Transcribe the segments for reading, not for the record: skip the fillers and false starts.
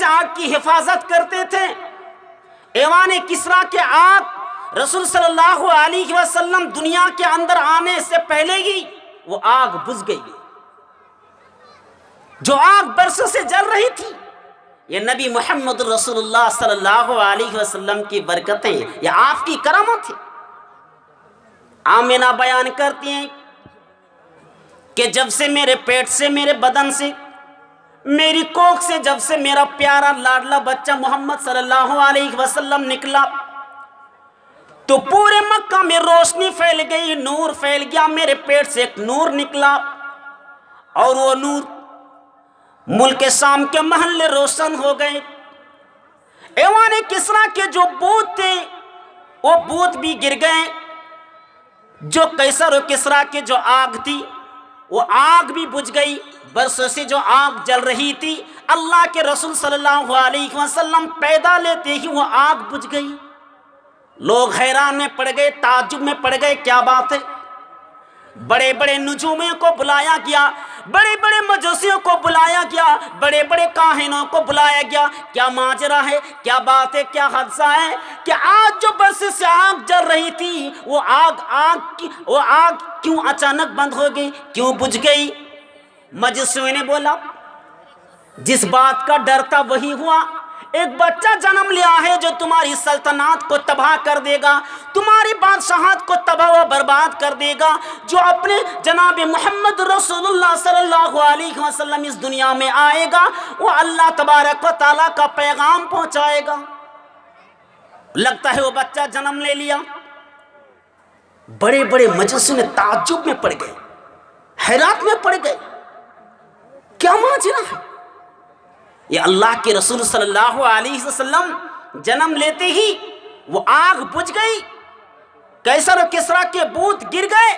سے آگ کی حفاظت کرتے تھے۔ ایوان کسریٰ کے آگ رسول صلی اللہ علیہ وسلم دنیا کے اندر آنے سے پہلے ہی وہ آگ بجھ گئی۔ جو آگ برسوں سے جل رہی تھی، یہ نبی محمد رسول اللہ صلی اللہ علیہ وسلم کی برکتیں، یہ آپ کی کرامت ہے۔ آمینہ بیان کرتی ہیں کہ جب سے میرے پیٹ سے، میرے بدن سے، میری کوکھ سے جب سے میرا پیارا لاڈلا بچہ محمد صلی اللہ علیہ وسلم نکلا تو پورے مکہ میں روشنی پھیل گئی، نور پھیل گیا۔ میرے پیٹ سے ایک نور نکلا اور وہ نور ملک شام کے محلے روشن ہو گئے۔ ایوان کسریٰ کے جو بت تھے وہ بت بھی گر گئے۔ جو قیصر و کسریٰ کے جو آگ تھی وہ آگ بھی بجھ گئی۔ برسوں سے جو آگ جل رہی تھی، اللہ کے رسول صلی اللہ علیہ وسلم پیدا لیتے ہی وہ آگ بجھ گئی۔ لوگ حیران میں پڑ گئے، تعجب میں پڑ گئے، کیا بات ہے؟ بڑے بڑے نجومیوں کو بلایا گیا، بڑے بڑے مجوسیوں کو بلایا گیا، بڑے بڑے کاہنوں کو بلایا گیا۔ کیا ماجرا ہے؟ کیا بات ہے؟ کیا حادثہ ہے کہ آج جو برسوں سے آگ جل رہی تھی وہ آگ کیوں اچانک بند ہو گئی، کیوں بجھ گئی؟ مجوسیوں نے بولا جس بات کا ڈر تھا وہی ہوا۔ ایک بچہ جنم لیا ہے جو تمہاری سلطنات کو تباہ کر دے گا، تمہاری بادشاہت کو تباہ و برباد کر دے گا۔ جو اپنے جناب محمد رسول اللہ صلی اللہ علیہ وسلم اس دنیا میں آئے گا وہ اللہ تبارک و تعالیٰ کا پیغام پہنچائے گا۔ لگتا ہے وہ بچہ جنم لے لیا۔ بڑے بڑے مجوسی نے تعجب میں پڑ گئے، حیرت میں پڑ گئے، کیا ماجرا ہے؟ یہ اللہ کے رسول صلی اللہ علیہ وسلم جنم لیتے ہی وہ آگ بجھ گئی، قیصر و کسریٰ کے بت گر گئے،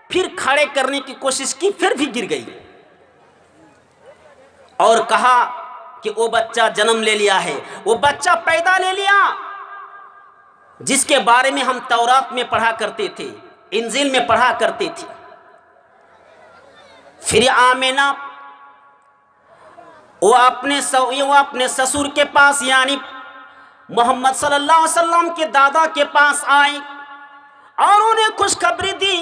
پھر کھڑے کرنے کی کوشش کی، پھر بھی گر گئی، اور کہا کہ وہ بچہ جنم لے لیا ہے، وہ بچہ پیدا لے لیا جس کے بارے میں ہم تورات میں پڑھا کرتے تھے، انجیل میں پڑھا کرتے تھے۔ پھر آمینہ وہ اپنے سسر کے پاس یعنی محمد صلی اللہ علیہ وسلم کے دادا کے پاس آئے اور انہیں خوشخبری دی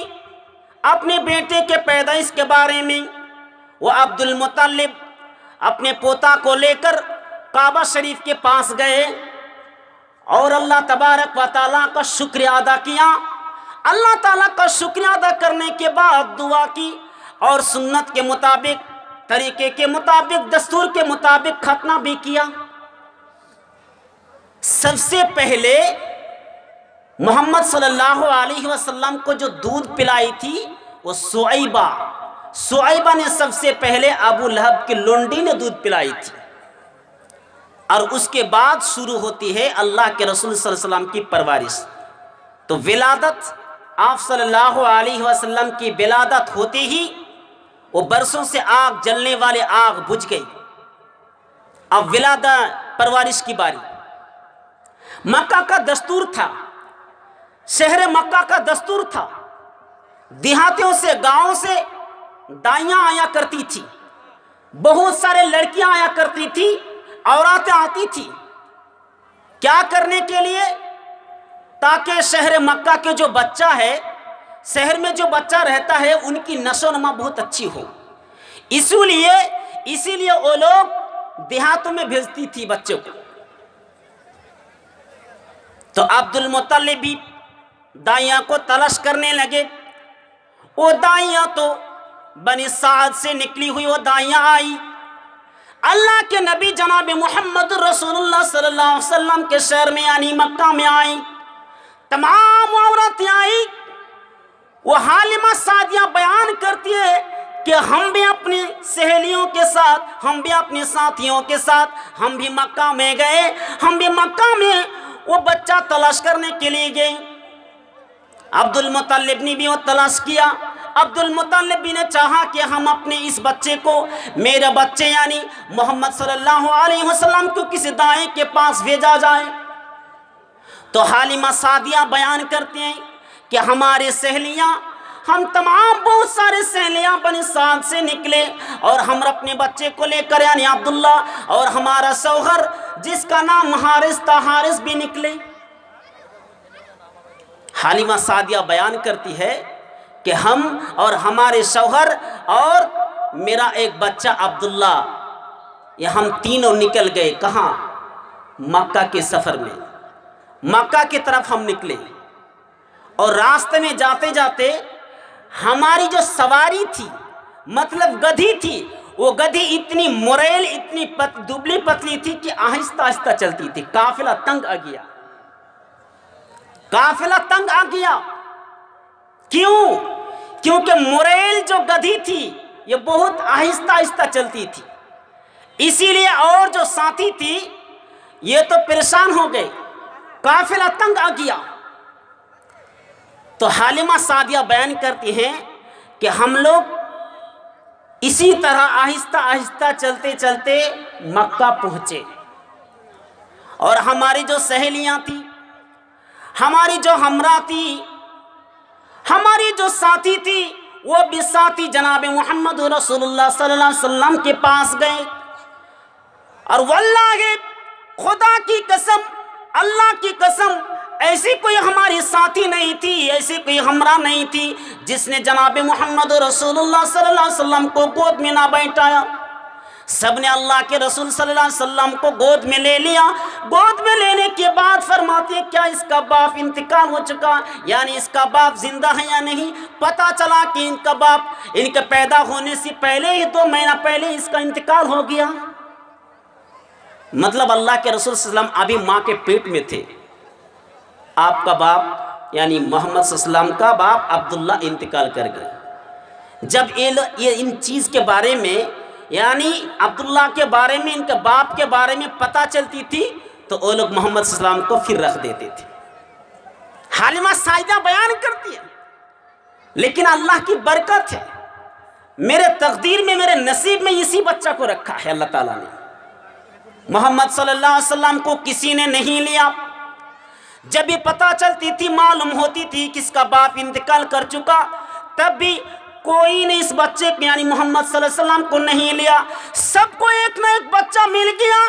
اپنے بیٹے کے پیدائش کے بارے میں۔ وہ عبد المطلب اپنے پوتا کو لے کر کعبہ شریف کے پاس گئے اور اللہ تبارک و تعالیٰ کا شکریہ ادا کیا۔ اللہ تعالیٰ کا شکریہ ادا کرنے کے بعد دعا کی اور سنت کے مطابق، طریقے کے مطابق، دستور کے مطابق ختنہ بھی کیا۔ سب سے پہلے محمد صلی اللہ علیہ وسلم کو جو دودھ پلائی تھی وہ سعیبہ نے سب سے پہلے ابو لہب کی لونڈی نے دودھ پلائی تھی، اور اس کے بعد شروع ہوتی ہے اللہ کے رسول صلی اللہ علیہ وسلم کی پرورش۔ تو ولادت، آپ صلی اللہ علیہ وسلم کی ولادت ہوتے ہی وہ برسوں سے آگ جلنے والے آگ بجھ گئی۔ اب پرورش کی باری۔ مکہ کا دستور تھا، شہر مکہ کا دستور تھا، دیہاتوں سے، گاؤں سے دائیاں آیا کرتی تھی، بہت سارے لڑکیاں آیا کرتی تھی، عورتیں آتی تھی، کیا کرنے کے لیے؟ تاکہ شہر مکہ کے جو بچہ ہے، شہر میں جو بچہ رہتا ہے ان کی نشو و نما بہت اچھی ہو، اسی لیے وہ لوگ دیہاتوں میں بھیجتی تھی بچوں کو۔ تو عبد المطلب بھی دائیاں کو تلاش کرنے لگے۔ وہ دائیاں تو بنی سعد سے نکلی ہوئی وہ دائیاں آئی، اللہ کے نبی جناب محمد رسول اللہ صلی اللہ علیہ وسلم کے شہر میں یعنی مکہ میں آئی۔ تمام عورتیں آئی۔ وہ حالمہ سعدیہ بیان کرتی ہے کہ ہم بھی اپنی سہیلیوں کے ساتھ، ہم بھی اپنے ساتھیوں کے ساتھ، ہم بھی مکہ میں گئے، ہم بھی مکہ میں وہ بچہ تلاش کرنے کے لیے گئے۔ عبد المطلب نے بھی وہ تلاش کیا۔ عبد المطلب بھی نے چاہا کہ ہم اپنے اس بچے کو، میرے بچے یعنی محمد صلی اللہ علیہ وسلم کو کسی دائی کے پاس بھیجا جائے۔ تو حالمہ سعدیہ بیان کرتے ہیں کہ ہمارے سہیلیاں ہم تمام بہت سارے سہیلیاں بنی سعد سے نکلے اور ہم اپنے بچے کو لے کر یعنی عبداللہ اور ہمارا شوہر جس کا نام حارث تھا حارث بھی نکلے۔ حلیمہ سعدیہ بیان کرتی ہے کہ ہم اور ہمارے شوہر اور میرا ایک بچہ عبداللہ یہ ہم تینوں نکل گئے کہاں؟ مکہ کے سفر میں، مکہ کی طرف ہم نکلے اور راستے میں جاتے جاتے ہماری جو سواری تھی مطلب گدھی تھی وہ گدھی اتنی مریل اتنی دبلی پتلی تھی کہ آہستہ آہستہ چلتی تھی، قافلہ تنگ آ گیا، قافلہ تنگ آ گیا۔ کیوں؟ کیونکہ مریل جو گدھی تھی یہ بہت آہستہ آہستہ چلتی تھی، اسی لیے اور جو ساتھی تھی یہ تو پریشان ہو گئے، قافلہ تنگ آ گیا۔ تو حلیمہ سعدیہ بیان کرتی ہیں کہ ہم لوگ اسی طرح آہستہ آہستہ چلتے چلتے مکہ پہنچے اور ہماری جو سہیلیاں تھیں، ہماری جو ہمراہ تھی، ہماری جو ساتھی تھی وہ بھی ساتھی جناب محمد رسول اللہ صلی اللہ علیہ وسلم کے پاس گئے اور واللہ خدا کی قسم اللہ کی قسم ایسی کوئی ہماری ساتھی نہیں تھی، ایسی کوئی ہمراہ نہیں تھی جس نے جناب محمد رسول اللہ صلی اللہ علیہ وسلم کو گود میں نہ بیٹھایا۔ سب نے اللہ کے رسول صلی اللہ علیہ وسلم کو گود میں لے لیا۔ گود میں لینے کے بعد فرماتے ہیں کیا اس کا باپ انتقال ہو چکا، یعنی اس کا باپ زندہ ہے یا نہیں؟ پتہ چلا کہ ان کا باپ ان کے پیدا ہونے سے پہلے ہی 2 مہینہ پہلے اس کا انتقال ہو گیا۔ مطلب اللہ کے رسول صلی اللہ علیہ وسلم ابھی ماں کے پیٹ میں تھے، آپ کا باپ یعنی محمد صلی اللہ علیہ وسلم کا باپ عبداللہ انتقال کر گئے۔ جب یہ ان چیز کے بارے میں یعنی عبداللہ کے بارے میں ان کے باپ کے بارے میں پتہ چلتی تھی تو وہ لوگ محمد صلی اللہ علیہ وسلم کو پھر رکھ دیتے تھے۔ حلیمہ سعدیہ بیان کرتی ہے لیکن اللہ کی برکت ہے، میرے تقدیر میں میرے نصیب میں اسی بچہ کو رکھا ہے اللہ تعالیٰ نے۔ محمد صلی اللہ علیہ وسلم کو کسی نے نہیں لیا، جب بھی پتہ چلتی تھی معلوم ہوتی تھی کہ اس کا باپ انتقال کر چکا تب بھی کوئی نے اس بچے کو یعنی محمد صلی اللہ علیہ وسلم کو نہیں لیا۔ سب کو ایک نہ ایک بچہ مل گیا۔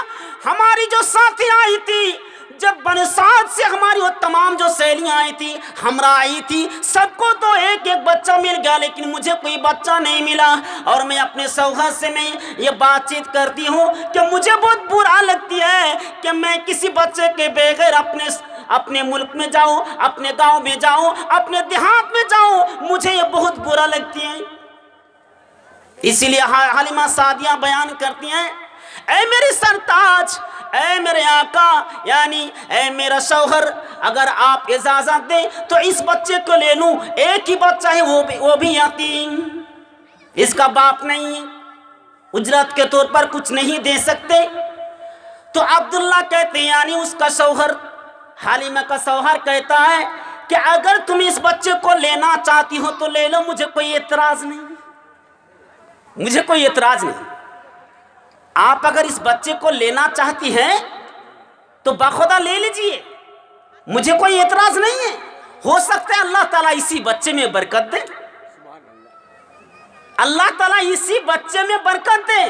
ہماری جو ساتھی آئی تھی جب بنی سعد سے ہماری وہ تمام جو سہیلیاں آئی تھی ہمراہ آئی تھی سب کو تو ایک ایک بچہ مل گیا لیکن مجھے کوئی بچہ نہیں ملا اور میں اپنے شوہر سے میں یہ بات چیت کرتی ہوں کہ مجھے بہت برا لگتی ہے کہ میں کسی بچے کے بغیر اپنے ملک میں جاؤں، اپنے گاؤں میں جاؤں، اپنے دیہات میں جاؤں، مجھے یہ بہت برا لگتی ہے۔ اسی لیے حلیمہ سعدیہ بیان کرتی ہیں اے میری سرتاج، اے میرے آقا یعنی اے میرا شوہر، اگر آپ اجازت دیں تو اس بچے کو لے لوں، ایک ہی بچہ ہے وہ بھی یتیم، اس کا باپ نہیں ہے، اجرت کے طور پر کچھ نہیں دے سکتے۔ تو عبداللہ کہتے ہیں یعنی اس کا شوہر، حلیمہ کا شوہر کہتا ہے کہ اگر تم اس بچے کو لینا چاہتی ہو تو لے لو، مجھے کوئی اعتراض نہیں، مجھے کوئی اعتراض نہیں۔ آپ اگر اس بچے کو لینا چاہتی ہیں تو بخدا لے لیجئے، مجھے کوئی اعتراض نہیں ہے، ہو سکتا ہے اللہ تعالیٰ اسی بچے میں برکت دے، اللہ تعالیٰ اسی بچے میں برکت دے،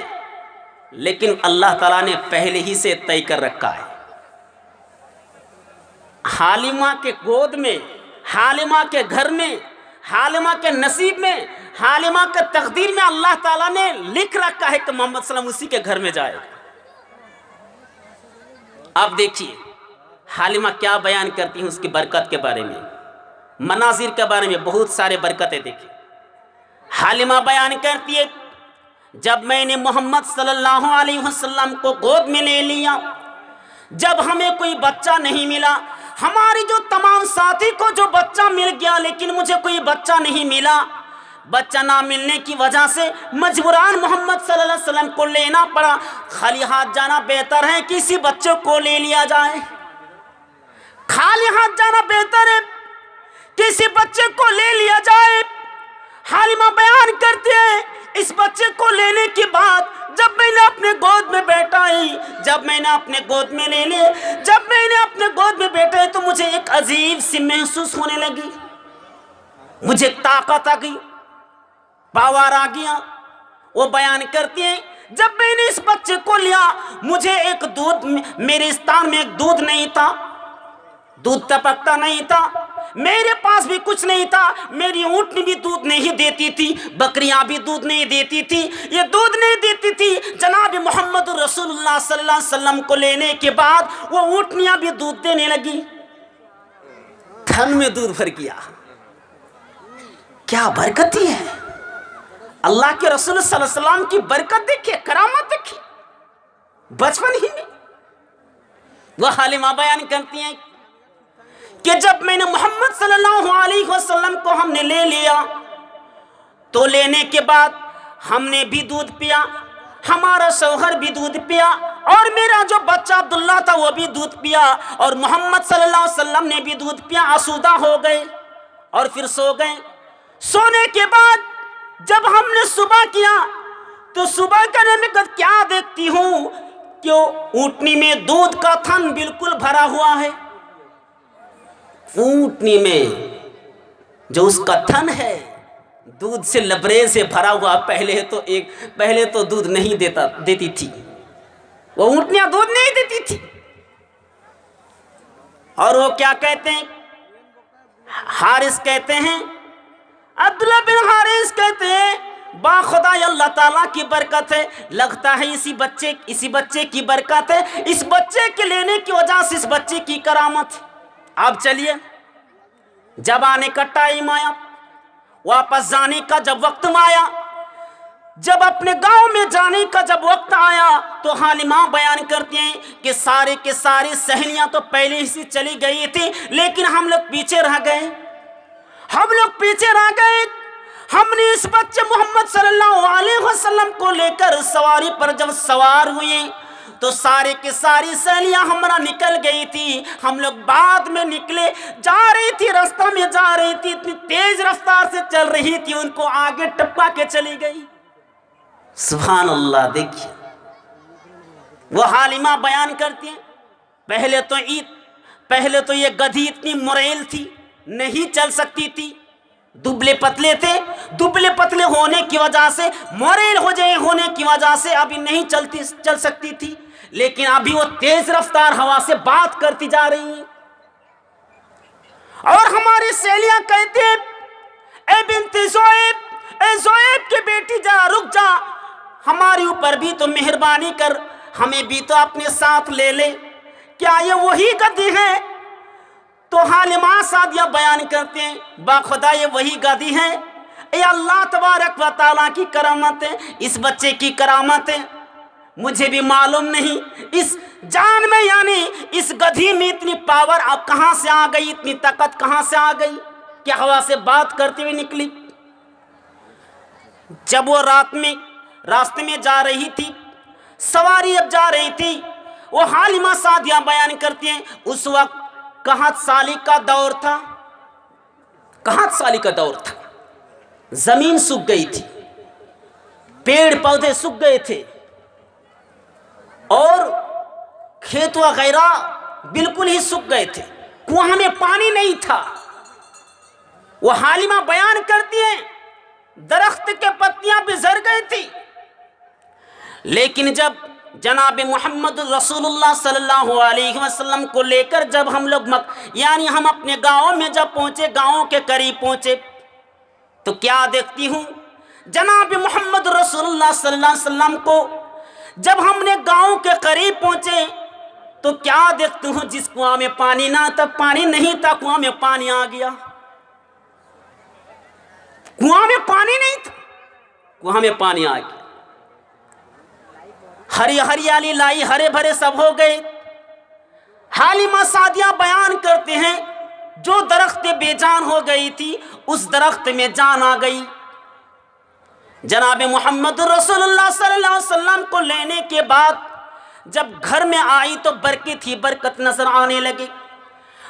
لیکن اللہ تعالیٰ نے پہلے ہی سے طے کر رکھا ہے۔ حلیمہ کے گود میں، حلیمہ کے گھر میں، حلیمہ کے نصیب میں، حلیمہ کے تقدیر میں اللہ تعالیٰ نے لکھ رکھا ہے کہ محمد صلی اللہ علیہ وسلم اسی کے گھر میں جائے گا۔ اب دیکھیے حلیمہ کیا بیان کرتی ہیں اس کی برکت کے بارے میں، مناظر کے بارے میں بہت سارے برکتیں دیکھیں۔ حلیمہ بیان کرتی ہے جب میں نے محمد صلی اللہ علیہ وسلم کو گود میں لے لیا، جب ہمیں کوئی بچہ نہیں ملا، ہماری جو تمام ساتھی کو جو بچہ مل گیا لیکن مجھے کوئی بچہ نہیں ملا، بچہ نہ ملنے کی وجہ سے مجبوران محمد صلی اللہ علیہ وسلم کو لینا پڑا۔ خالی ہاتھ جانا بہتر ہے کسی بچے کو لے لیا جائے، خالی ہاتھ جانا بہتر ہے کسی بچے کو لے لیا جائے۔ حلیمہ بیان کرتے ہیں اس بچے کو لینے کے بعد جب میں نے اپنے گود میں بیٹھائی، جب میں نے اپنے گود میں لے لیے، جب میں نے اپنے گود میں بیٹھے تو مجھے ایک عجیب سی محسوس ہونے لگی، مجھے طاقت آ گئی، پاور آ گیا۔ وہ بیان کرتی ہیں جب میں نے اس بچے کو لیا، مجھے ایک دودھ، میرے استان میں ایک دودھ نہیں تھا، دودھ ٹپکتا نہیں تھا، میرے پاس بھی کچھ نہیں تھا، میری اونٹنی بھی دودھ نہیں دیتی تھی، بکریاں بھی دودھ نہیں دیتی تھی، یہ دودھ نہیں دیتی تھی۔ جناب محمد رسول اللہ صلی اللہ علیہ وسلم کو لینے کے بعد وہ اونٹنیاں بھی دودھ دینے لگی، تھن میں دودھ بھر گیا۔ کیا برکتی ہے! اللہ کے رسول صلی اللہ علیہ وسلم کی برکت دیکھیے، کرامت دیکھیے، بچپن ہی میں۔ وہ حلیمہ بیان کرتی ہیں کہ جب میں نے محمد صلی اللہ علیہ وسلم کو ہم نے لے لیا تو لینے کے بعد ہم نے بھی دودھ پیا، ہمارا شوہر بھی دودھ پیا، اور میرا جو بچہ عبداللہ تھا وہ بھی دودھ پیا، اور محمد صلی اللہ علیہ وسلم نے بھی دودھ پیا، آسودہ ہو گئے اور پھر سو گئے۔ سونے کے بعد جب ہم نے صبح کیا تو صبح کرنے میں کیا دیکھتی ہوں کہ اونٹنی میں دودھ کا تھن بالکل بھرا ہوا ہے۔ اونٹنی میں جو اس کا تھن ہے دودھ سے لبریز سے بھرا ہوا، پہلے تو دودھ نہیں دیتی تھی، وہ اونٹنیاں دودھ نہیں دیتی تھی۔ اور وہ کیا کہتے ہیں، حارث کہتے ہیں، عبداللہ بن حارث کہتے ہیں با خدا اللہ تعالیٰ کی برکت ہے، لگتا ہے اسی بچے کی برکت ہے، اس بچے کے لینے کی وجہ سے اس بچے کی کرامت۔ اب چلیے، جب آنے کا ٹائم آیا، واپس جانے کا جب وقت آیا، جب اپنے گاؤں میں جانے کا جب وقت آیا تو حلیمہ بیان کرتے ہیں کہ سارے کے سارے سہیلیاں تو پہلے ہی سے چلی گئی تھی، لیکن ہم لوگ پیچھے رہ گئے، ہم نے اس بچے محمد صلی اللہ علیہ وسلم کو لے کر سواری پر جب سوار ہوئے تو سارے کے ساری سہیلیاں ہمارا نکل گئی تھی، ہم لوگ بعد میں نکلے، جا رہی تھی، رستہ میں جا رہی تھی، اتنی تیز رفتار سے چل رہی تھی، ان کو آگے ٹپکا کے چلی گئی۔ سبحان اللہ! دیکھیے وہ حلیمہ بیان کرتی ہیں پہلے تو یہ گدھی اتنی مریل تھی، نہیں چل سکتی تھی، دبلے پتلے ہونے کی وجہ سے، موریل ہونے کی وجہ سے ابھی نہیں چل سکتی تھی، لیکن ابھی وہ تیز رفتار ہوا سے بات کرتی جا رہی ہیں۔ اور ہماری سہیلیاں کہتے ہیں، اے بنت زویب، اے زویب کی بیٹی، جا رک جا، ہمارے اوپر بھی تو مہربانی کر، ہمیں بھی تو اپنے ساتھ لے لے، کیا یہ وہی گدھی ہے؟ تو حلیمہ سعدیہ بیان کرتے ہیں باخدا یہ وہی گدھی ہے، اے اللہ تبارک و تعالیٰ کی کرامت ہے، اس بچے کی کرامت ہے، مجھے بھی معلوم نہیں اس جان میں، یعنی اس گدھی میں اتنی پاور اب کہاں سے آ گئی، اتنی طاقت کہاں سے آ گئی کہ ہوا سے بات کرتے ہوئے نکلی۔ جب وہ راستے میں جا رہی تھی، سواری اب جا رہی تھی، وہ حلیمہ سعدیہ بیان کرتی ہیں اس وقت قحط سالی کا دور تھا، زمین سوکھ گئی تھی، پیڑ پودے سوکھ گئے تھے، اور کھیت وغیرہ بالکل ہی سوکھ گئے تھے، کنواں میں پانی نہیں تھا۔ وہ حلیمہ بیان کرتی ہیں درخت کے پتیاں بھی جھڑ گئی تھی، لیکن جب جناب محمد رسول اللہ صلی اللہ علیہ وسلم کو لے کر جب ہم لوگ یعنی ہم اپنے گاؤں میں جب پہنچے، گاؤں کے قریب پہنچے، تو کیا دیکھتی ہوں، جناب محمد رسول اللہ صلی اللہ علیہ وسلم کو جب ہم نے گاؤں کے قریب پہنچے تو کیا دیکھتی ہوں، جس کنواں میں پانی نہ تھا، پانی نہیں تھا، کنواں میں پانی آ گیا۔ کنواں میں پانی نہیں تھا، کنواں میں پانی آ گیا، ہریالی لائی، ہرے بھرے سب ہو گئے۔ حلیمہ سعدیہ بیان کرتے ہیں جو درخت بے جان ہو گئی تھی اس درخت میں جان آ گئی۔ جناب محمد رسول اللہ صلی اللہ علیہ وسلم کو لینے کے بعد جب گھر میں آئی تو برکت ہی برکت نظر آنے لگی۔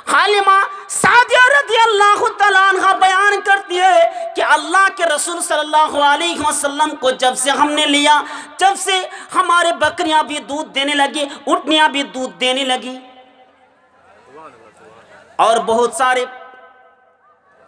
حلیمہ سعدیہ رضی اللہ تعالیٰ عنہ بیان کرتی ہے کہ اللہ کے رسول صلی اللہ علیہ وسلم کو جب سے ہم نے لیا، جب سے ہمارے بکریاں بھی دودھ دینے لگی، اونٹنیاں بھی دودھ دینے لگی، اور بہت سارے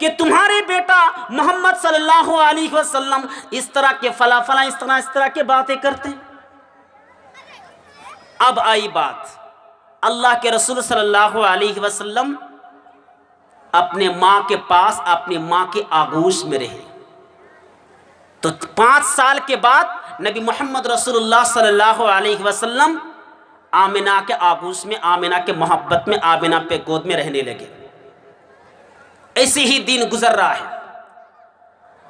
کہ تمہارے بیٹا محمد صلی اللہ علیہ وسلم اس طرح کے فلاں فلاں اس طرح کے باتیں کرتے ہیں۔ اب آئی بات، اللہ کے رسول صلی اللہ علیہ وسلم اپنے ماں کے پاس، اپنی ماں کے آغوش میں رہے۔ تو 5 سال کے بعد نبی محمد رسول اللہ صلی اللہ علیہ وسلم آمنہ کے آغوش میں، آمنہ کے محبت میں، آمنہ پہ گود میں رہنے لگے۔ ایسے ہی دن گزر رہا ہے۔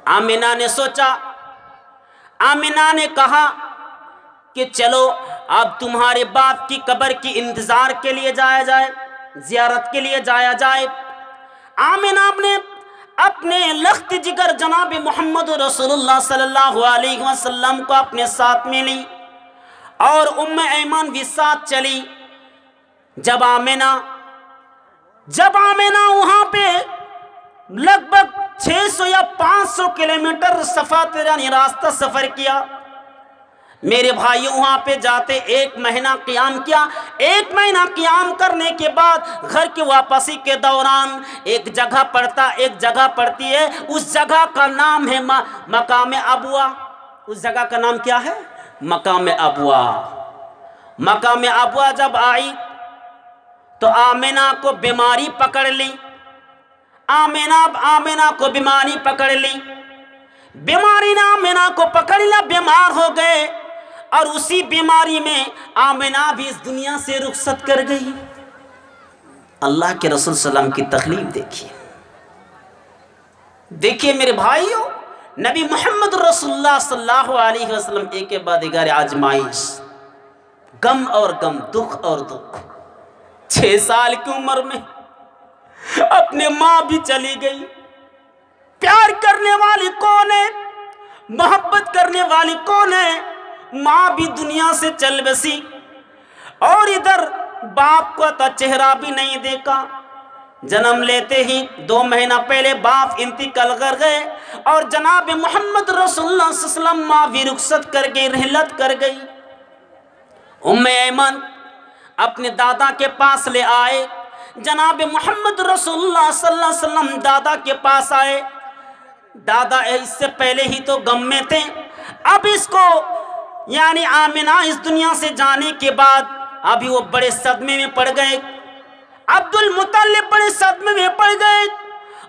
آمنہ نے سوچا، آمنہ نے کہا کہ چلو اب تمہارے باپ کی قبر کی انتظار کے لیے جایا جائے، زیارت کے لیے جایا جائے۔ آمنہ نے اپنے لخت جگر جناب محمد رسول اللہ صلی اللہ علیہ وسلم کو اپنے ساتھ میں لی اور ام ایمن بھی ساتھ چلی۔ جب آمنہ وہاں پہ لگ بھگ 600 یا 500 کلومیٹر یعنی راستہ سفر کیا، میرے بھائیوں وہاں پہ جاتے 1 مہینہ قیام کیا۔ 1 مہینہ قیام کرنے کے بعد گھر کی واپسی کے دوران ایک جگہ پڑتی ہے، اس جگہ کا نام ہے مقام ابوا۔ اس جگہ کا نام کیا ہے؟ مقام ابوا۔ مقام ابوا جب آئی تو آمنہ کو بیماری پکڑ لی۔ آمنہ کو بیماری پکڑ لی، بیماری نے آمنہ کو پکڑ لیا، بیمار ہو گئے، اور اسی بیماری میں آمنہ بھی اس دنیا سے رخصت کر گئی۔ اللہ کے رسول صلی اللہ علیہ وسلم کی تخلیق دیکھیے میرے بھائیوں، نبی محمد رسول اللہ صلی اللہ علیہ وسلم ایک کے بعد ایک آزمائش، غم اور غم، دکھ اور دکھ۔ 6 سال کی عمر میں اپنے ماں بھی چلی گئی۔ پیار کرنے والی کون ہے؟ محبت کرنے والی کون ہے؟ ماں بھی دنیا سے چل بسی، اور ادھر باپ کو تو چہرہ بھی نہیں دیکھا۔ جنم لیتے ہی 2 مہینہ پہلے باپ انتقال کر گئے، اور جناب محمد رسول اللہ صلی اللہ علیہ وسلم ماں بھی رخصت کر گئی، رحلت کر گئی۔ ام ایمن اپنے دادا کے پاس لے آئے، جناب محمد رسول اللہ صلی اللہ علیہ وسلم دادا کے پاس آئے۔ دادا اس سے پہلے ہی تو غم میں تھے، اب اس کو یعنی آمنہ اس دنیا سے جانے کے بعد ابھی وہ بڑے صدمے میں پڑ گئے۔ عبد المطلب بڑے صدمے میں پڑ گئے،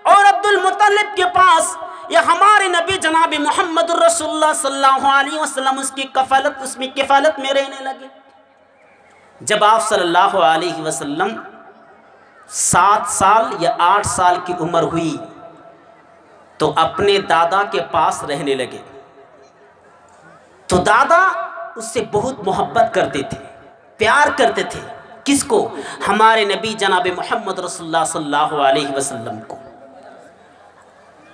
اور عبد المطلب کے پاس یہ ہمارے نبی جناب محمد رسول اللہ صلی اللہ علیہ وسلم اس کی کفالت میں رہنے لگے۔ جب آپ صلی اللہ علیہ وسلم 7 سال یا 8 سال کی عمر ہوئی تو اپنے دادا کے پاس رہنے لگے۔ تو دادا اس سے بہت محبت کرتے تھے، پیار کرتے تھے۔ کس کو؟ ہمارے نبی جناب محمد رسول اللہ صلی اللہ علیہ وسلم کو۔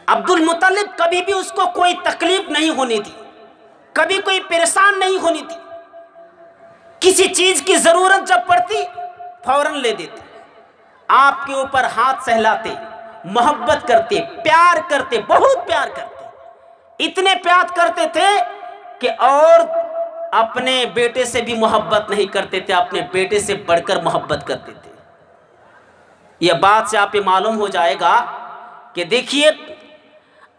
عبد المطلب کبھی بھی اس کو کوئی تکلیف نہیں ہونے دی، کبھی کوئی پریشان نہیں ہونے دی۔ کسی چیز کی ضرورت جب پڑتی فوراً لے دیتے، آپ کے اوپر ہاتھ سہلاتے، محبت کرتے، پیار کرتے، بہت پیار کرتے۔ اتنے پیار کرتے تھے کہ اور اپنے بیٹے سے بھی محبت نہیں کرتے تھے، اپنے بیٹے سے بڑھ کر محبت کرتے تھے۔ یہ بات سے آپ کو معلوم ہو جائے گا کہ دیکھیے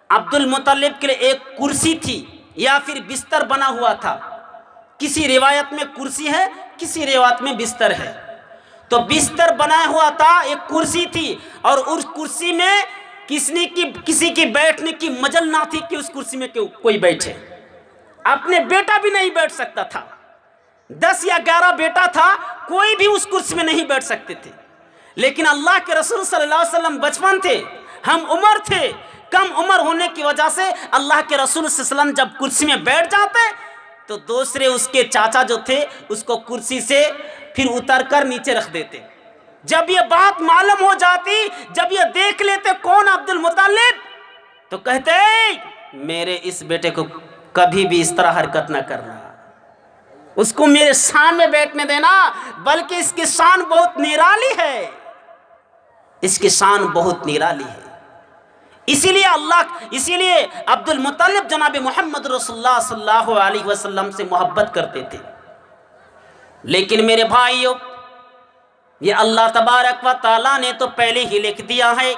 عبد المطلب کے لیے ایک کرسی تھی یا پھر بستر بنا ہوا تھا۔ کسی روایت میں کرسی ہے، کسی روایت میں بستر ہے۔ تو بستر بنا ہوا تھا، ایک کرسی تھی، اور اس کرسی میں کسی کی بیٹھنے کی مجال نہ تھی کہ اس کرسی میں کوئی بیٹھے۔ اپنے بیٹا بھی نہیں بیٹھ سکتا تھا، 10 یا 11 بیٹا تھا، کوئی بھی اس کرسی میں نہیں بیٹھ سکتے تھے۔ لیکن اللہ کے رسول صلی اللہ علیہ وسلم بچپن تھے، ہم عمر تھے، کم عمر ہونے کی وجہ سے اللہ کے رسول صلی اللہ علیہ وسلم جب کرسی میں بیٹھ جاتے تو دوسرے اس کے چاچا جو تھے اس کو کرسی سے پھر اتر کر نیچے رکھ دیتے۔ جب یہ بات معلوم ہو جاتی، جب یہ دیکھ لیتے کون عبد المطلب، تو کہتے میرے اس بیٹے کو کبھی بھی اس طرح حرکت نہ کرنا، اس کو میرے شان میں بیٹھنے دینا، بلکہ اس کی شان بہت نرالی ہے، اس کی شان بہت نرالی ہے۔ اسی لیے عبد المطلب جناب محمد رسول اللہ صلی اللہ علیہ وسلم سے محبت کرتے تھے۔ لیکن میرے بھائیوں، یہ اللہ تبارک و تعالیٰ نے تو پہلے ہی لکھ دیا ہے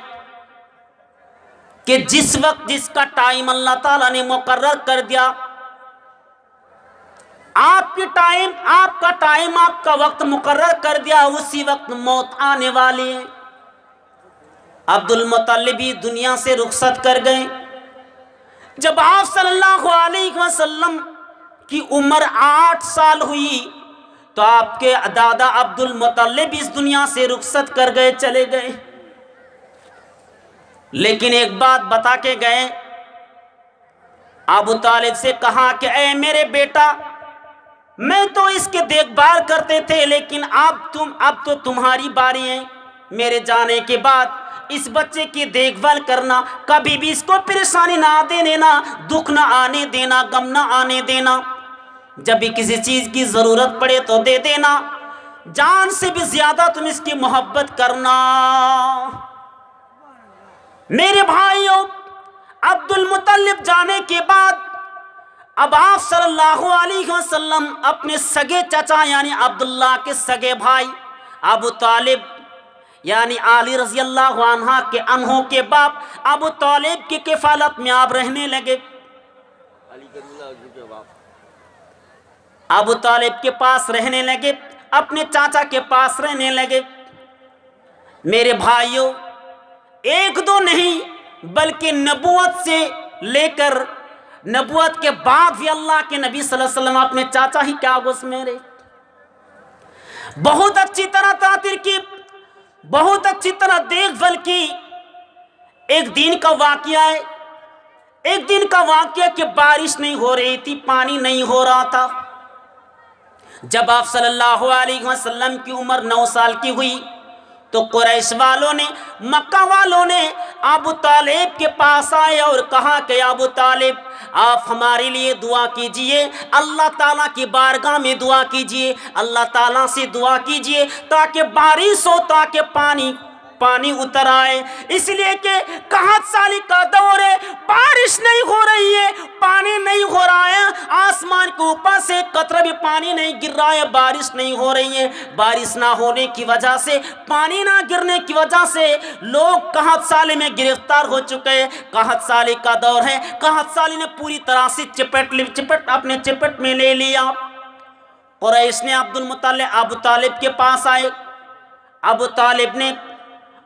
کہ جس وقت جس کا ٹائم اللہ تعالیٰ نے مقرر کر دیا، آپ کا ٹائم آپ کا وقت مقرر کر دیا، اسی وقت موت آنے والی ہے۔ عبد المطلب ہی دنیا سے رخصت کر گئے۔ جب آپ صلی اللہ علیہ وسلم کی عمر 8 سال ہوئی تو آپ کے دادا عبد المطلب اس دنیا سے رخصت کر گئے، چلے گئے۔ لیکن ایک بات بتا کے گئے، ابو طالب سے کہا کہ اے میرے بیٹا، میں تو اس کے دیکھ بھال کرتے تھے، لیکن اب تو تمہاری باری ہے۔ میرے جانے کے بعد اس بچے کی دیکھ بھال کرنا، کبھی بھی اس کو پریشانی نہ آنے دینا، دکھ نہ آنے دینا، غم نہ آنے دینا۔ جب بھی کسی چیز کی ضرورت پڑے تو دے دینا، جان سے بھی زیادہ تم اس کی محبت کرنا۔ میرے بھائیوں، عبد المطلب جانے کے بعد اب آپ صلی اللہ علیہ وسلم اپنے سگے چچا یعنی عبداللہ کے سگے بھائی ابو طالب یعنی علی رضی اللہ عنہ کے انہوں کے باپ ابو طالب کی کفالت میں آپ رہنے لگے۔ ابو طالب کے پاس رہنے لگے، اپنے چاچا کے پاس رہنے لگے۔ میرے بھائیوں، ایک دو نہیں بلکہ نبوت سے لے کر نبوت کے بعد بھی اللہ کے نبی صلی اللہ علیہ وسلم اپنے چاچا ہی کیا گوس میں رہے، بہت اچھی طرح تعطیر کی، بہت اچھی طرح دیکھ بھال کی۔ ایک دن کا واقعہ کہ بارش نہیں ہو رہی تھی، پانی نہیں ہو رہا تھا۔ جب آپ صلی اللہ علیہ وسلم کی عمر 9 سال کی ہوئی تو قریش والوں نے، مکہ والوں نے ابو طالب کے پاس آئے اور کہا کہ ابو طالب، آپ ہمارے لیے دعا کیجئے، اللہ تعالیٰ کی بارگاہ میں دعا کیجئے، اللہ تعالیٰ سے دعا کیجئے تاکہ بارش ہو، تاکہ پانی اتر آئے، اس لیے کہ قحط سالی کا دور ہے، بارش نہیں ہو رہی ہے، پانی نہیں ہو رہا ہے، آسمان کے اوپر سے قطرہ بھی پانی نہیں گر رہا ہے، بارش نہیں ہو رہی ہے۔ بارش نہ ہونے کی وجہ سے، پانی نہ گرنے کی وجہ سے لوگ قحط سالی میں گرفتار ہو چکے ہیں۔ قحط سالی کا دور ہے، قحط سالی نے پوری طرح سے اپنے چپٹ میں لے لیا۔ قریش نے ابو طالب کے پاس آئے، ابو طالب نے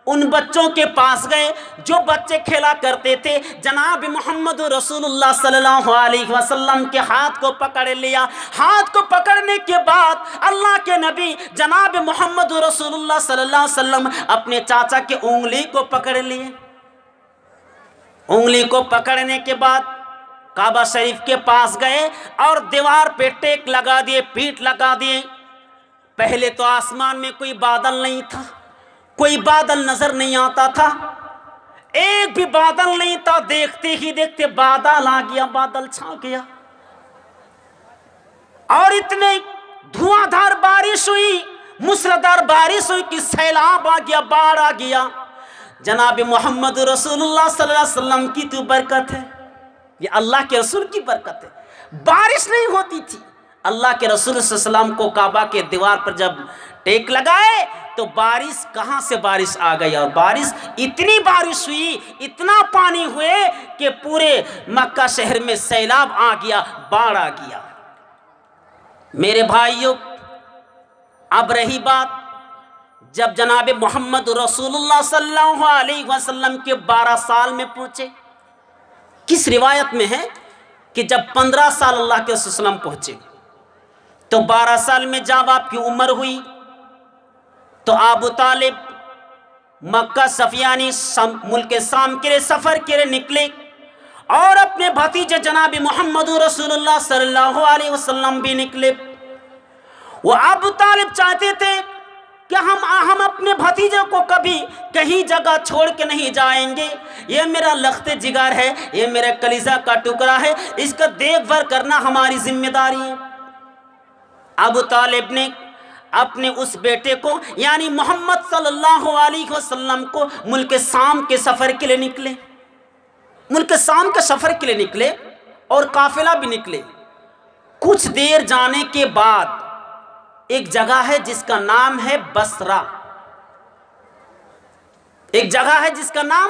ان بچوں کے پاس گئے جو بچے کھیلا کرتے تھے، جناب محمد رسول اللہ صلی اللہ علیہ وسلم کے ہاتھ کو پکڑ لیا۔ ہاتھ کو پکڑنے کے بعد اللہ کے نبی جناب محمد رسول اللہ صلی اللہ علیہ وسلم اپنے چاچا کی انگلی کو پکڑ لیے۔ انگلی کو پکڑنے کے بعد کعبہ شریف کے پاس گئے اور دیوار پہ ٹیک لگا دیے، پیٹ لگا دیے۔ پہلے تو آسمان میں کوئی بادل نہیں تھا، کوئی بادل نظر نہیں آتا تھا، ایک بھی بادل نہیں تھا، دیکھتے ہی دیکھتے بادل آ گیا، بادل چھا گیا، اور اتنے دھواں دھار بارش ہوئی، موسلادھار بارش ہوئی کہ سیلاب آ گیا، باڑھ آ گیا۔ جناب محمد رسول اللہ صلی اللہ علیہ وسلم کی تو برکت ہے، یہ اللہ کے رسول کی برکت ہے۔ بارش نہیں ہوتی تھی، اللہ کے رسول صلی اللہ علیہ وسلم کو کعبہ کے دیوار پر جب ٹیک لگائے تو بارش کہاں سے بارش آ گئی، اور اتنی بارش ہوئی، اتنا پانی ہوئے کہ پورے مکہ شہر میں سیلاب آ گیا، باڑھ آ گیا۔ میرے بھائیوں، اب رہی بات جب جناب محمد رسول اللہ صلی اللہ علیہ وسلم کے 12 سال میں پہنچے۔ کس روایت میں ہے کہ جب 15 سال اللہ کے رسول صلی اللہ علیہ وسلم پہنچے تو 12 سال میں جب آپ کی عمر ہوئی تو ابو طالب مکہ صفیانی ملک شام کے لیے سفر کے لیے نکلے، اور اپنے بھتیجے جناب محمد رسول اللہ صلی اللہ علیہ وسلم بھی نکلے۔ وہ ابو طالب چاہتے تھے کہ ہم اپنے بھتیجے کو کبھی کہیں جگہ چھوڑ کے نہیں جائیں گے، یہ میرا لخت جگر ہے، یہ میرے کلیجہ کا ٹکڑا ہے، اس کا دیکھ بھال کرنا ہماری ذمہ داری ہے۔ ابو طالب نے اپنے اس بیٹے کو یعنی محمد صلی اللہ علیہ وسلم کو ملک شام کے سفر کے لیے نکلے، ملک شام کے سفر کے لیے نکلے اور قافلہ بھی نکلے۔ کچھ دیر جانے کے بعد ایک جگہ ہے جس کا نام ہے بصرہ، ایک جگہ ہے جس کا نام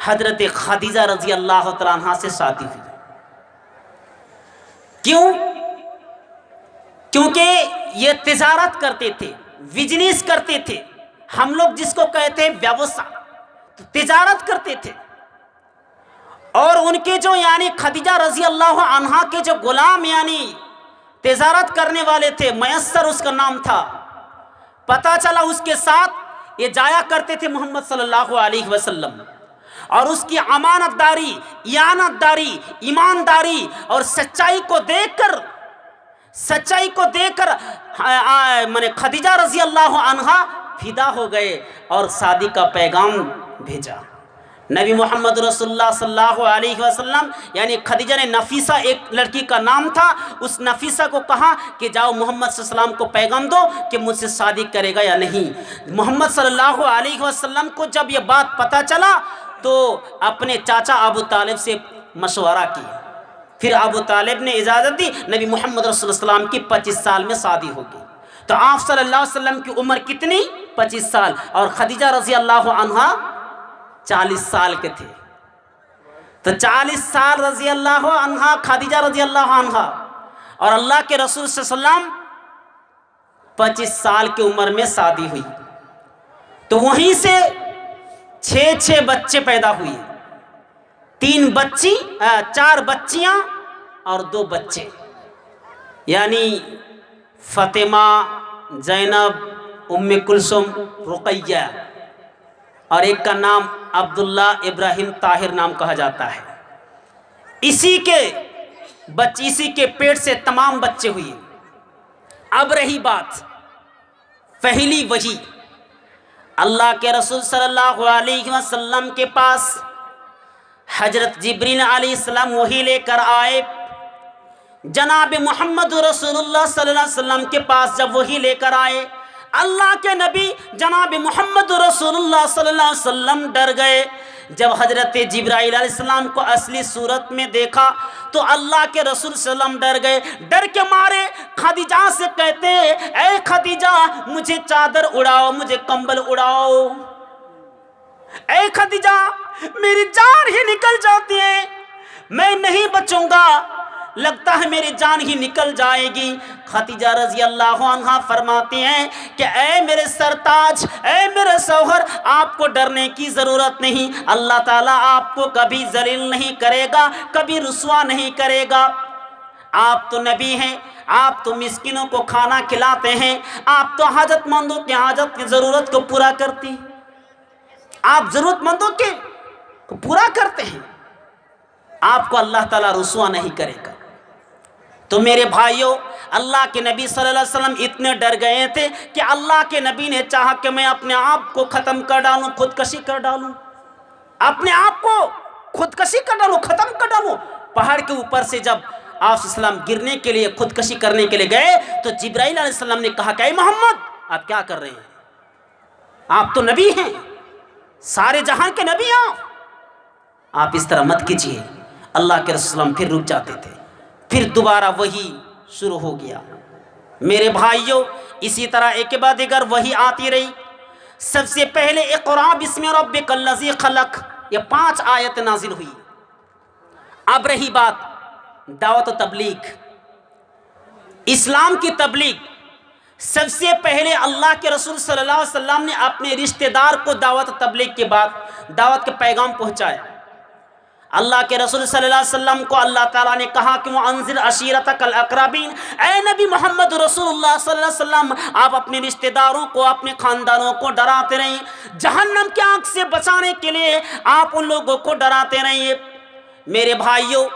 حضرت خدیجہ رضی اللہ تعالیٰ عنہ سے شادی ہوئی۔ کیوں؟ کیونکہ یہ تجارت کرتے تھے، بزنس کرتے تھے، ہم لوگ جس کو کہتے ہیں ویوسا، تو تجارت کرتے تھے۔ اور ان کے جو یعنی خدیجہ رضی اللہ عنہا کے جو غلام یعنی تجارت کرنے والے تھے، میسر اس کا نام تھا، پتہ چلا اس کے ساتھ یہ جایا کرتے تھے محمد صلی اللہ علیہ وسلم، اور اس کی امانت داری، ایانت داری، ایمانداری اور سچائی کو دیکھ کر خدیجہ رضی اللہ عنہا فدا ہو گئے اور شادی کا پیغام بھیجا۔ نبی محمد رسول اللہ صلی اللہ علیہ وسلم یعنی خدیجہ نے نفیسہ ایک لڑکی کا نام تھا، اس نفیسہ کو کہا کہ جاؤ محمد صلی اللہ علیہ وسلم کو پیغام دو کہ مجھ سے شادی کرے گا یا نہیں۔ محمد صلی اللہ علیہ وسلم کو جب یہ بات پتہ چلا تو اپنے چاچا ابو طالب سے مشورہ کیا، پھر ابو طالب نے اجازت دی، نبی محمد رسول اللہ صلی اللہ علیہ وسلم کی 25 سال میں شادی ہوگی۔ تو آپ صلی اللہ علیہ وسلم کی عمر کتنی؟ 25 سال، اور خدیجہ رضی اللہ عنہا 40 سال کے تھے۔ تو 40 سال رضی اللہ عنہا خدیجہ رضی اللہ عنہا، اور اللہ کے رسول صلی اللہ علیہ وسلم 25 سال کی عمر میں شادی ہوئی۔ تو وہیں سے 6 بچے پیدا ہوئے، 4 بچیاں اور 2 بچے، یعنی فاطمہ، زینب، ام کلثوم، رقیہ، اور ایک کا نام عبداللہ ابراہیم طاہر نام کہا جاتا ہے۔ اسی کے پیٹ سے تمام بچے ہوئے۔ اب رہی بات پہلی وحی، اللہ کے رسول صلی اللہ علیہ وسلم کے پاس حضرت جبریل علیہ السلام وحی لے کر آئے۔ جناب محمد رسول اللہ صلی اللہ علیہ وسلم کے پاس جب وحی لے کر آئے، اللہ کے نبی جناب محمد رسول اللہ صلی اللہ علیہ وسلم ڈر گئے۔ جب حضرت جبرائیل علیہ السلام کو اصلی صورت میں دیکھا تو اللہ کے رسول صلی اللہ علیہ وسلم ڈر گئے، ڈر کے مارے خدیجہ سے کہتے ہیں اے خدیجہ مجھے چادر اڑاؤ، مجھے کمبل اڑاؤ، اے خدیجہ میری جان ہی نکل جاتی ہے، میں نہیں بچوں گا، لگتا ہے میری جان ہی نکل جائے گی۔ خدیجہ رضی اللہ عنہا فرماتی ہیں کہ اے میرے سرتاج، اے میرے شوہر، آپ کو ڈرنے کی ضرورت نہیں، اللہ تعالیٰ آپ کو کبھی ذلیل نہیں کرے گا، کبھی رسوا نہیں کرے گا۔ آپ تو نبی ہیں، آپ تو مسکینوں کو کھانا کھلاتے ہیں، آپ تو حاجت مندوں کی حاجت کی ضرورت کو پورا کرتے ہیں، آپ ضرورت مندوں کے کو پورا کرتے ہیں، آپ کو اللہ تعالیٰ رسوا نہیں کرے گا۔ تو میرے بھائیوں، اللہ کے نبی صلی اللہ علیہ وسلم اتنے ڈر گئے تھے کہ اللہ کے نبی نے چاہا کہ میں اپنے آپ کو ختم کر ڈالوں، خودکشی کر ڈالوں، اپنے آپ کو خودکشی کر ڈالوں، ختم کر ڈالوں۔ پہاڑ کے اوپر سے جب آپ صلی اللہ علیہ وسلم گرنے کے لیے، خودکشی کرنے کے لیے گئے تو جبرائیل علیہ السلام نے کہا کہ اے محمد آپ کیا کر رہے ہیں، آپ تو نبی ہیں، سارے جہان کے نبی ہیں، آپ اس طرح مت کیجیے۔ اللہ کے رسول پھر رک جاتے تھے، پھر دوبارہ وہی شروع ہو گیا۔ میرے بھائیوں، اسی طرح ایک کے بعد دیگر وہی آتی رہی۔ سب سے پہلے اقرا بسم ربک الذی خلق، یہ 5 آیت نازل ہوئی۔ اب رہی بات دعوت و تبلیغ، اسلام کی تبلیغ۔ سب سے پہلے اللہ کے رسول صلی اللہ علیہ وسلم نے اپنے رشتہ دار کو دعوت و تبلیغ کے بعد دعوت کے پیغام پہنچایا۔ اللہ کے رسول صلی اللہ علیہ وسلم کو اللہ تعالیٰ نے کہا کہ وَأَنذِرْ عَشِيرَتَكَ الْأَقْرَبِينَ، اے نبی محمد رسول اللہ صلی اللہ علیہ وسلم آپ اپنے رشتہ داروں کو، اپنے خاندانوں کو ڈراتے رہیں، جہنم کی آگ سے بچانے کے لیے آپ ان لوگوں کو ڈراتے رہیں۔ میرے بھائیوں،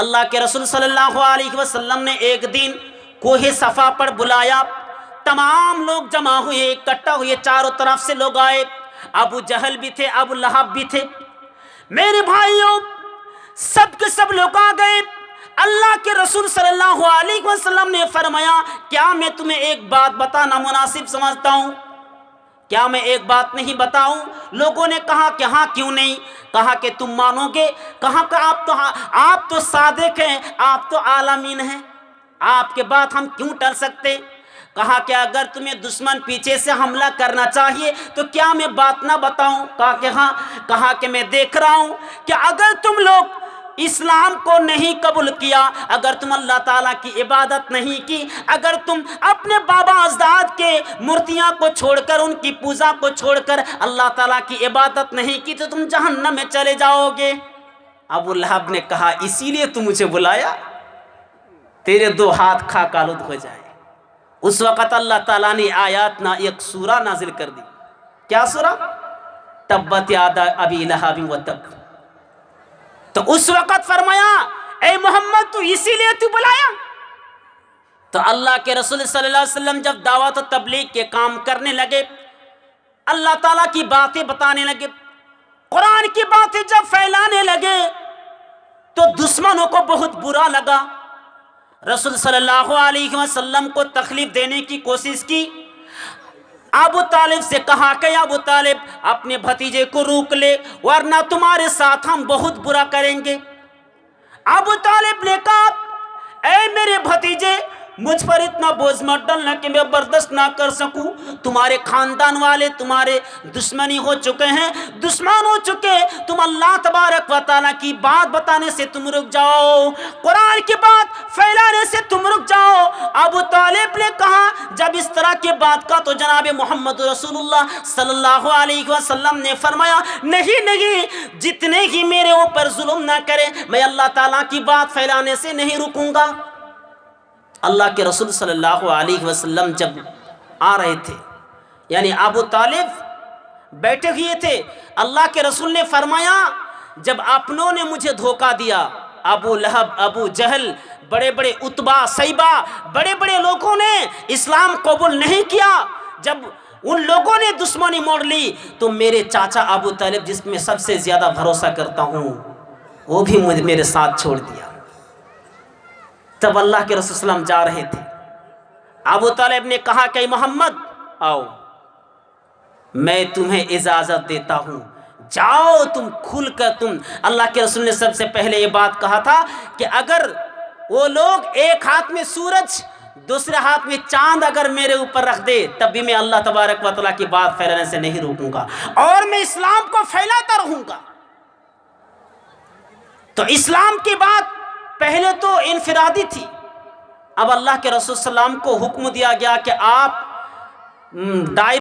اللہ کے رسول صلی اللہ علیہ وسلم نے ایک دن کوہ صفا پر بلایا، تمام لوگ جمع ہوئے، اکٹھا ہوئے، چاروں طرف سے لوگ آئے، ابو جہل بھی تھے، ابو لہب بھی تھے۔ میرے بھائیوں، سب کے سب لوگ آ گئے۔ اللہ کے رسول صلی اللہ علیہ وسلم نے فرمایا کیا میں تمہیں ایک بات بتانا مناسب سمجھتا ہوں، کیا میں ایک بات نہیں بتاؤں؟ لوگوں نے کہا کہ ہاں کیوں نہیں، کہا کہ تم مانو گے، کہا کہ آپ تو صادق ہیں، آپ تو عالمین ہیں، آپ کے بات ہم کیوں ٹل سکتے؟ کہا کہ اگر تمہیں دشمن پیچھے سے حملہ کرنا چاہیے تو کیا میں بات نہ بتاؤں؟ کہا کہ ہاں۔ کہا کہ میں دیکھ رہا ہوں کہ اگر تم لوگ اسلام کو نہیں قبول کیا، اگر تم اللہ تعالیٰ کی عبادت نہیں کی، اگر تم اپنے بابا اجداد کے مورتیاں کو چھوڑ کر، ان کی پوجا کو چھوڑ کر اللہ تعالیٰ کی عبادت نہیں کی تو تم جہنم میں چلے جاؤ گے۔ ابو لہب نے کہا اسی لیے تو مجھے بلایا؟ تیرے دو ہاتھ خاک آلود ہو جائے۔ اس وقت اللہ تعالیٰ نے آیات ایک سورہ نازل کر دی۔ کیا سورہ؟ تبت یادا ابی لہب و تب۔ تو اس وقت فرمایا اے محمد تو اسی لیے تو بلایا؟ تو اللہ کے رسول صلی اللہ علیہ وسلم جب دعوت و تبلیغ کے کام کرنے لگے، اللہ تعالیٰ کی باتیں بتانے لگے، قرآن کی باتیں جب پھیلانے لگے تو دشمنوں کو بہت برا لگا۔ رسول صلی اللہ علیہ وسلم کو تکلیف دینے کی کوشش کی۔ ابو طالب سے کہا کہ ابو طالب اپنے بھتیجے کو روک لے ورنہ تمہارے ساتھ ہم بہت برا کریں گے۔ ابو طالب نے کہا اے میرے بھتیجے، مجھ پر اتنا بوجھ مت ڈالنا کہ میں برداشت نہ کر سکوں۔ تمہارے خاندان والے تمہارے دشمنی ہو چکے ہیں، دشمن ہو چکے، تم اللہ تبارک و تعالیٰ کی بات بتانے سے تم رک جاؤ، قرآن کی بات پھیلانے سے تم رک جاؤ۔ ابو طالب نے کہا جب اس طرح کی بات کا تو جناب محمد رسول اللہ صلی اللہ علیہ وسلم نے فرمایا نہیں، جتنے ہی میرے اوپر ظلم نہ کرے میں اللہ تعالیٰ کی بات پھیلانے سے نہیں رکوں گا۔ اللہ کے رسول صلی اللہ علیہ وسلم جب آ رہے تھے، یعنی ابو طالب بیٹھے ہوئے تھے، اللہ کے رسول نے فرمایا جب اپنوں نے مجھے دھوکہ دیا، ابو لہب، ابو جہل، بڑے بڑے عتبہ، شیبہ، بڑے بڑے لوگوں نے اسلام قبول نہیں کیا، جب ان لوگوں نے دشمنی موڑ لی تو میرے چاچا ابو طالب جس میں سب سے زیادہ بھروسہ کرتا ہوں وہ بھی میرے ساتھ چھوڑ دیا۔ تب اللہ کے رسول صلی اللہ علیہ وسلم جا رہے تھے، ابو طالب نے کہا کہ محمد آؤ، میں تمہیں اجازت دیتا ہوں، جاؤ تم کھل کر تم۔ اللہ کے رسول نے سب سے پہلے یہ بات کہا تھا کہ اگر وہ لوگ ایک ہاتھ میں سورج دوسرے ہاتھ میں چاند اگر میرے اوپر رکھ دے تب بھی میں اللہ تبارک و تعالیٰ کی بات پھیلانے سے نہیں روکوں گا اور میں اسلام کو پھیلاتا رہوں گا۔ تو اسلام کی بات پہلے تو انفرادی تھی، اب اللہ کے رسول صلی اللہ علیہ وسلم کو حکم دیا گیا کہ آپ دائرے